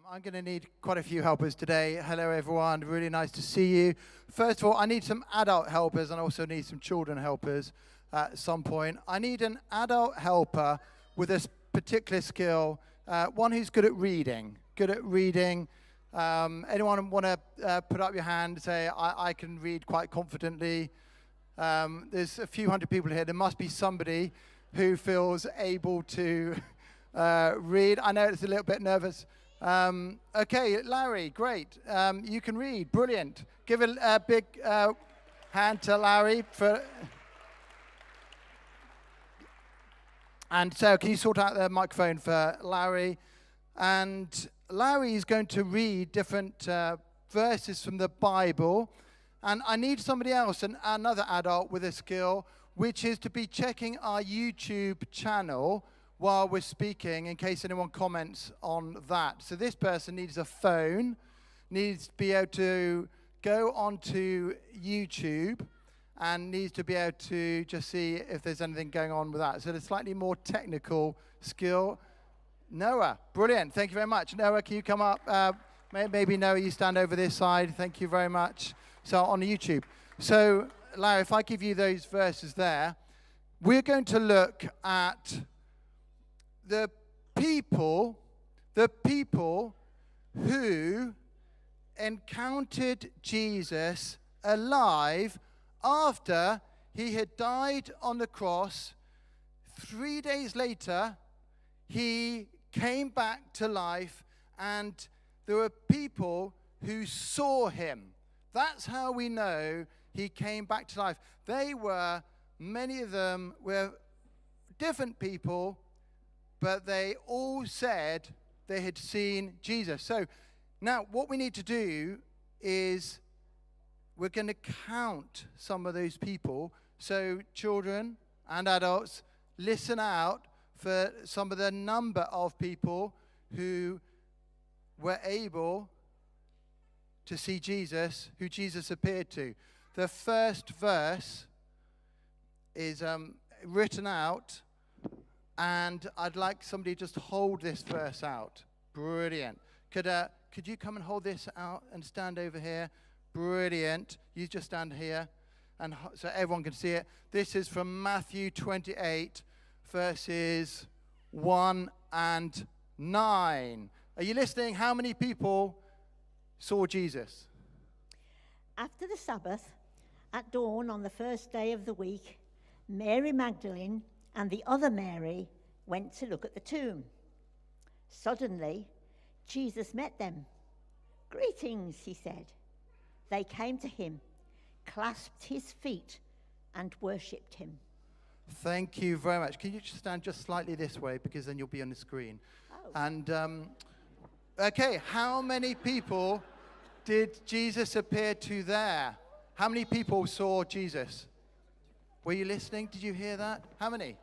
I'm going to need quite a few helpers today. Hello, everyone. Really nice to see you. First of all, I need some adult helpers and I also need some children helpers at some point. I need an adult helper with a particular skill, one who's good at reading. Anyone want to put up your hand and say, I can read quite confidently? There's a few hundred people here. There must be somebody who feels able to read. I know it's a little bit nervous. Okay, Larry, great. You can read. Brilliant. Give a big hand to Larry. And so can you sort out the microphone for Larry? And Larry is going to read different verses from the Bible. And I need somebody else, another adult with a skill, which is to be checking our YouTube channel while we're speaking, in case anyone comments on that. So this person needs a phone, needs to be able to go onto YouTube, and needs to be able to just see if there's anything going on with that. So there's slightly more technical skill. Noah, brilliant. Thank you very much. Noah, can you come up? Maybe Noah, you stand over this side. Thank you very much. So on YouTube. So Larry, if I give you those verses there, we're going to look at the people who encountered Jesus alive after he had died on the cross. 3 days later, he came back to life, and there were people who saw him. That's how we know he came back to life. Many of them were different people, but they all said they had seen Jesus. So now what we need to do is we're going to count some of those people. So children and adults, listen out for some of the number of people who were able to see Jesus, who Jesus appeared to. The first verse is written out, and I'd like somebody to just hold this verse out. Brilliant. Could you come and hold this out and stand over here? Brilliant. You just stand here, and so everyone can see it. This is from Matthew 28, verses 1 and 9. Are you listening? How many people saw Jesus? After the Sabbath, at dawn on the first day of the week, Mary Magdalene and the other Mary went to look at the tomb. Suddenly, Jesus met them. "Greetings," he said. They came to him, clasped his feet, and worshipped him. Thank you very much. Can you just stand just slightly this way, because then you'll be on the screen. Oh. And, okay, how many people did Jesus appear to there? How many people saw Jesus? Were you listening? Did you hear that? How many?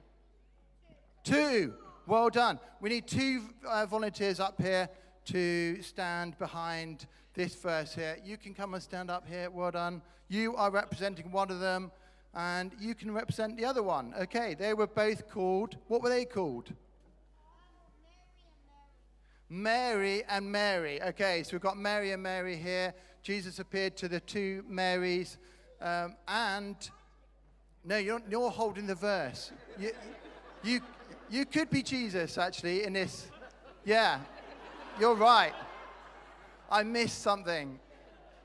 2. Well done. We need 2 volunteers up here to stand behind this verse here. You can come and stand up here. Well done. You are representing one of them, and you can represent the other one. Okay, they were both called. What were they called? Mary and Mary. Okay, so we've got Mary and Mary here. Jesus appeared to the 2 Marys, and no, you're holding the verse. You could be Jesus actually in this. Yeah, you're right. I missed something.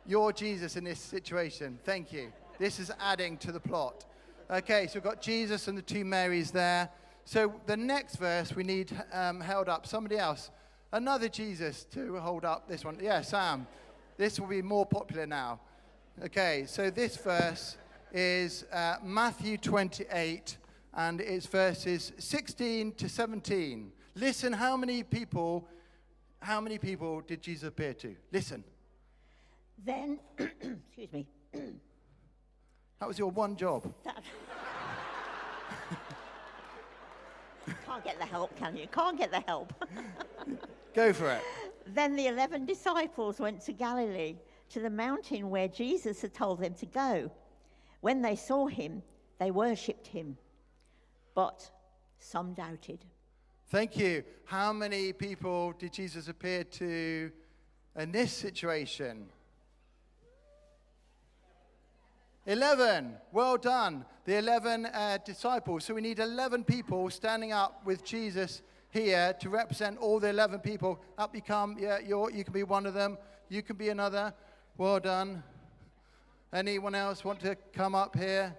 You're Jesus in this situation. Thank you. This is adding to the plot. Okay, so we've got Jesus and the 2 Marys there. So the next verse we need held up. Somebody else. Another Jesus to hold up this one. Yeah, Sam. This will be more popular now. Okay, so this verse is Matthew 28, and it's verses 16 to 17. Listen, how many people did Jesus appear to? Listen. Then, excuse me. That was your one job. Can't get the help, can you? Can't get the help. Go for it. Then the 11 disciples went to Galilee, to the mountain where Jesus had told them to go. When they saw him, they worshipped him, but some doubted. Thank you. How many people did Jesus appear to in this situation? 11. Well done. The 11 disciples. So we need 11 people standing up with Jesus here to represent all the 11 people. Up you come. Yeah, you can be one of them. You can be another. Well done. Anyone else want to come up here?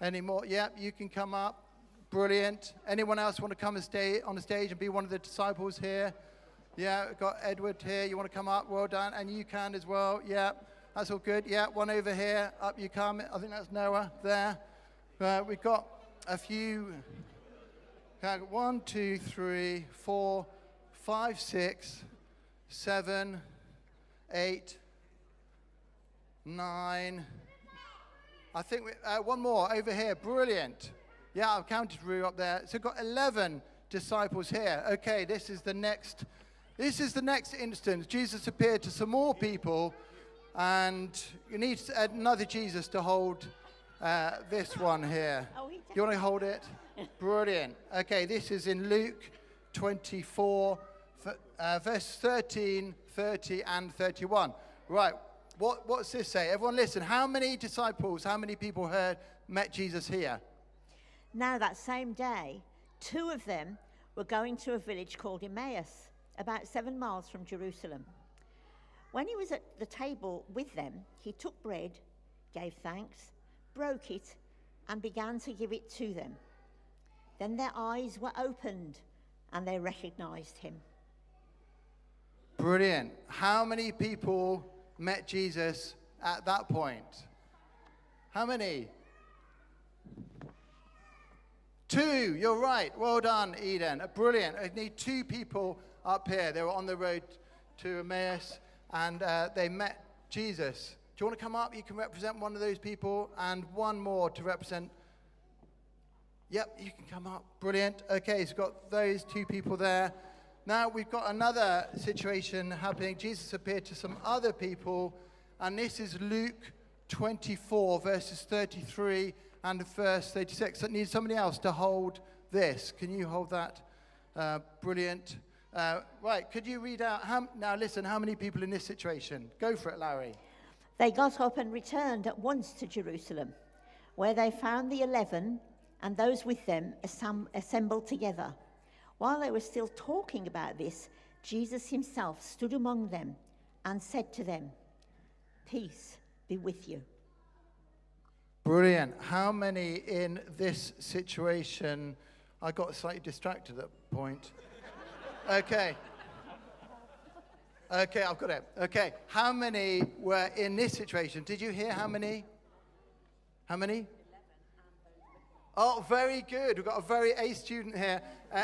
Any more? Yep, you can come up. Brilliant. Anyone else want to come and stay on the stage and be one of the disciples here? Yeah, we've got Edward here. You want to come up? Well done. And you can as well. Yeah, that's all good. Yeah, one over here. Up you come. I think that's Noah there. We've got a few. 1, 2, 3, 4, 5, 6, 7, 8, 9. I think one more over here. Brilliant. Yeah, I've counted Rue up there. So we've got 11 disciples here. Okay, this is the next instance. Jesus appeared to some more people, and you need another Jesus to hold this one here. You want to hold it? Brilliant. Okay, this is in Luke 24, verse 13, 30, and 31. Right, what's this say? Everyone listen. How many disciples, how many people met Jesus here? Now that same day, 2 of them were going to a village called Emmaus, about 7 miles from Jerusalem. When he was at the table with them, he took bread, gave thanks, broke it, and began to give it to them. Then their eyes were opened, and they recognized him. Brilliant. How many people met Jesus at that point? How many? 2, you're right. Well done, Eden. Brilliant. I need 2 people up here. They were on the road to Emmaus, and they met Jesus. Do you want to come up? You can represent one of those people, and one more to represent. Yep, you can come up. Brilliant. Okay, so we've got those 2 people there. Now we've got another situation happening. Jesus appeared to some other people, and this is Luke 24, verses 33 and verse 36. I need somebody else to hold this. Can you hold that? Brilliant. Right, could you read out? Now listen, how many people in this situation? Go for it, Larry. They got up and returned at once to Jerusalem, where they found the 11 and those with them assembled together. While they were still talking about this, Jesus himself stood among them and said to them, "Peace be with you." Brilliant. How many in this situation? I got slightly distracted at that point. Okay, I've got it. Okay, how many were in this situation? Did you hear how many? How many? Oh, very good. We've got a very A student here.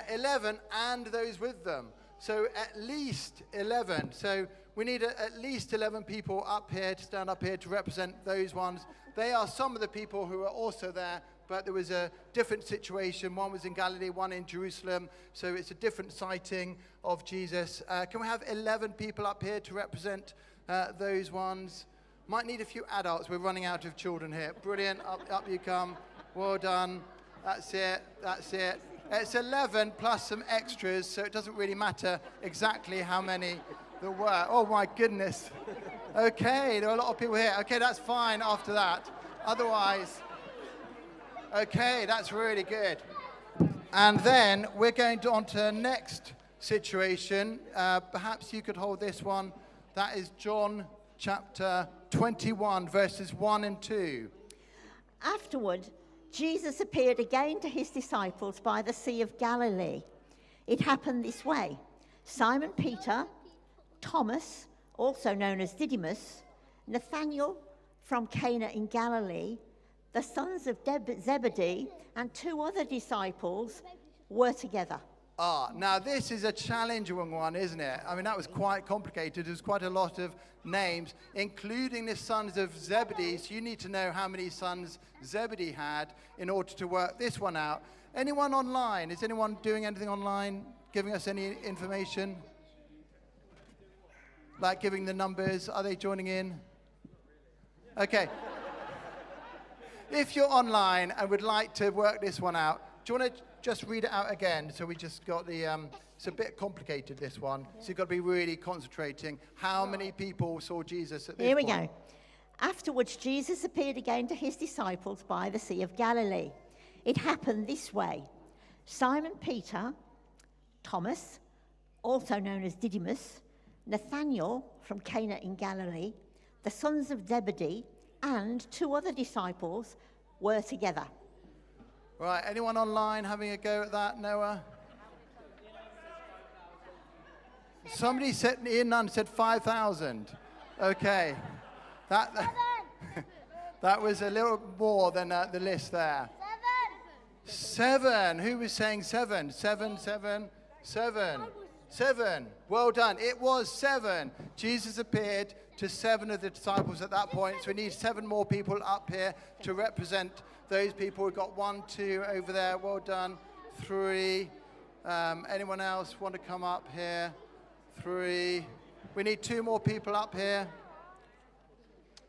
11 and those with them. So at least 11. So we need at least 11 people up here to stand up here to represent those ones. They are some of the people who are also there, but there was a different situation. One was in Galilee, one in Jerusalem. So it's a different sighting of Jesus. Can we have 11 people up here to represent those ones? Might need a few adults. We're running out of children here. Brilliant. Up you come. Well done. That's it. It's 11 plus some extras, so it doesn't really matter exactly how many there were. Oh, my goodness. Okay, there are a lot of people here. Okay, that's fine after that. Otherwise, okay, that's really good. And then we're going on to the next situation. Perhaps you could hold this one. That is John chapter 21, verses 1 and 2. Afterward, Jesus appeared again to his disciples by the Sea of Galilee. It happened this way. Simon Peter, Thomas, also known as Didymus, Nathanael from Cana in Galilee, the sons of Zebedee, and 2 other disciples were together. Now this is a challenging one, isn't it? I mean, that was quite complicated. There's quite a lot of names, including the sons of Zebedee. So you need to know how many sons Zebedee had in order to work this one out. Anyone online? Is anyone doing anything online, giving us any information? Like giving the numbers? Are they joining in? Okay. If you're online and would like to work this one out, do you want to just read it out again. So we just got the, it's a bit complicated, this one. So you've got to be really concentrating. How many people saw Jesus at this Here we point? go. Afterwards, Jesus appeared again to his disciples by the Sea of Galilee. It happened this way. Simon Peter, Thomas, also known as Didymus, Nathanael from Cana in Galilee, the sons of Zebedee, and 2 other disciples were together. Right, anyone online having a go at that, Noah? Somebody said, Ian Nunn said 5,000. Okay. That was a little more than the list there. 7. Who was saying 7? 7, 7, 7. 7. Well done. It was 7. Jesus appeared to 7 of the disciples at that point. So we need 7 more people up here to represent those people. We've got 1, 2 over there. Well done. 3. Anyone else want to come up here? 3. We need 2 more people up here.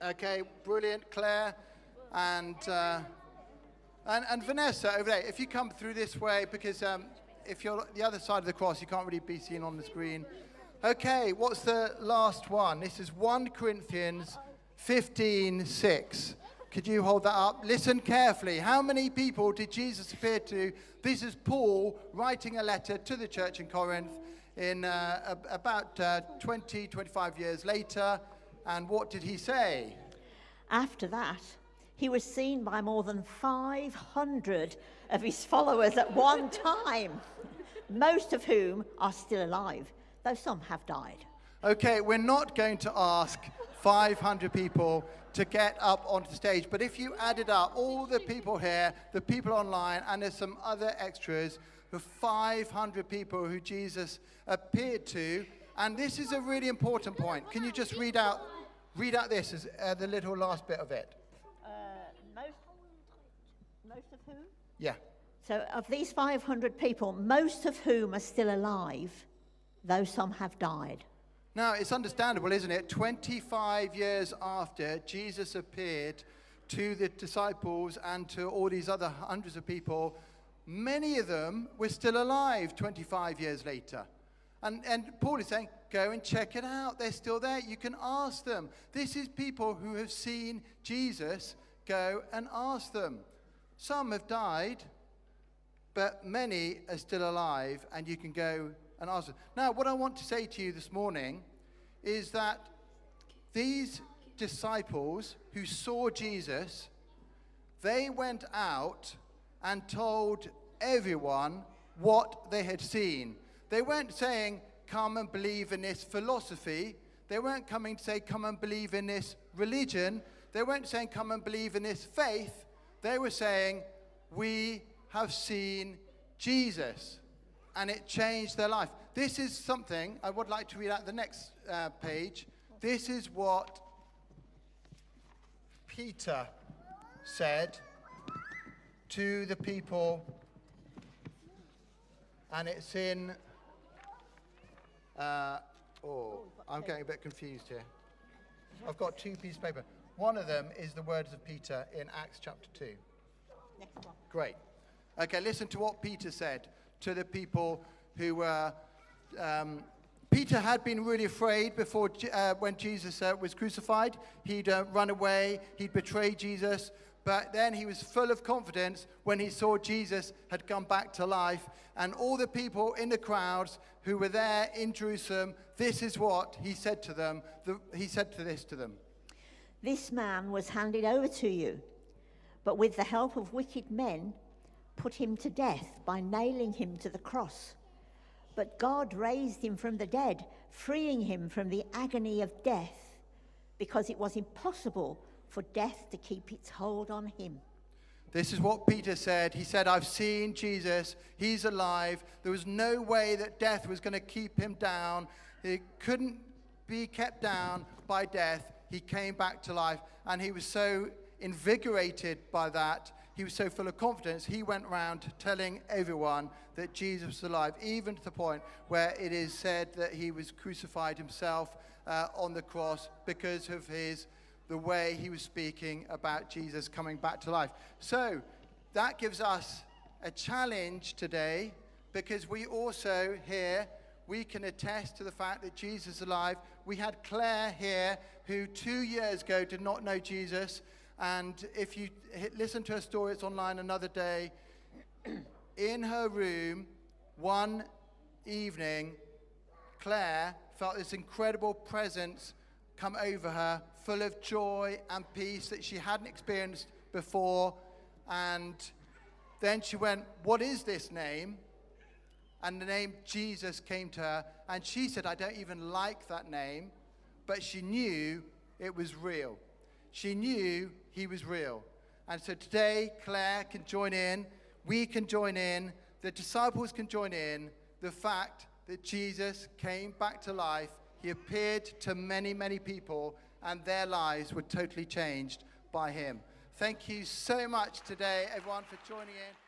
Okay, brilliant. Claire and Vanessa over there. If you come through this way, because if you're the other side of the cross, you can't really be seen on the screen. Okay, what's the last one? This is 1 Corinthians 15:6. Could you hold that up? Listen carefully. How many people did Jesus appear to? This is Paul writing a letter to the church in Corinth in about 20, 25 years later. And what did he say? After that, he was seen by more than 500 of his followers at one time, most of whom are still alive, though some have died. Okay, we're not going to ask 500 people to get up onto the stage, but if you added up all the people here, the people online, and there's some other extras, the 500 people who Jesus appeared to, and this is a really important point. Can you just read out this as the little last bit of it? Most of whom? Yeah. So of these 500 people, most of whom are still alive, though some have died. Now, it's understandable, isn't it? 25 years after Jesus appeared to the disciples and to all these other hundreds of people, many of them were still alive 25 years later. And Paul is saying, go and check it out. They're still there. You can ask them. This is people who have seen Jesus. Go and ask them. Some have died, but many are still alive, and you can go and ask them. Now, what I want to say to you this morning is that these disciples who saw Jesus, they went out and told everyone what they had seen. They weren't saying, come and believe in this philosophy. They weren't coming to say, come and believe in this religion. They weren't saying, come and believe in this faith. They were saying, we have seen Jesus. And it changed their life. This is something, I would like to read out the next page. This is what Peter said to the people. And it's in... I'm getting a bit confused here. I've got 2 pieces of paper. One of them is the words of Peter in Acts chapter 2. Next one. Great. Okay, listen to what Peter said to the people who were... Peter had been really afraid before when Jesus was crucified. He'd run away. He'd betrayed Jesus. But then he was full of confidence when he saw Jesus had come back to life. And all the people in the crowds who were there in Jerusalem, this is what he said to them. He said this to them. This man was handed over to you, but with the help of wicked men, put him to death by nailing him to the cross. But God raised him from the dead, freeing him from the agony of death, because it was impossible for death to keep its hold on him. This is what Peter said. He said, I've seen Jesus. He's alive. There was no way that death was going to keep him down. He couldn't be kept down by death. He came back to life, and he was so invigorated by that. He was so full of confidence. He went around telling everyone that Jesus was alive, even to the point where it is said that he was crucified himself on the cross because of the way he was speaking about Jesus coming back to life. So that gives us a challenge today, because we also here, we can attest to the fact that Jesus is alive. We had Claire here, who 2 years ago did not know Jesus. And if you listen to her story, it's online another day. In her room, one evening, Claire felt this incredible presence come over her, full of joy and peace that she hadn't experienced before. And then she went, "What is this name?" And the name Jesus came to her. And she said, "I don't even like that name." But she knew it was real. She knew he was real. And so today, Claire can join in. We can join in. The disciples can join in. The fact that Jesus came back to life. He appeared to many, many people, and their lives were totally changed by him. Thank you so much today, everyone, for joining in.